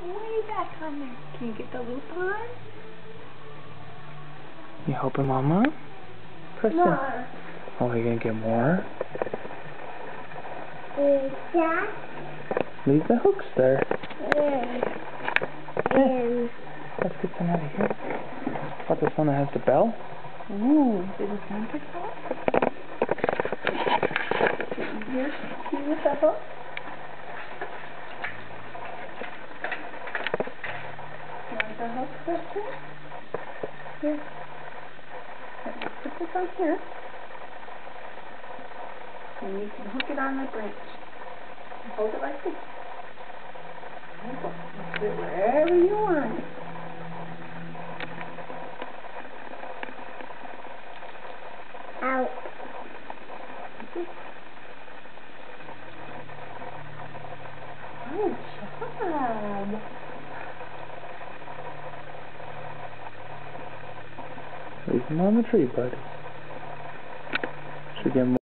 way back on there. Can you get the loop on? You helping Mama? Press No. it. Oh, are you gonna get more? Yeah. Leave the hooks there. And Let's get some out of here. Got this one that has the bell. ooh, did this one pick up? Here, see with the hook. You want the hook, Kristen? Here. Put this on here. And you can hook it on the branch. Hold it like this. Put it wherever you want it. Out. Good job. Leave them on the tree, bud. Should get more.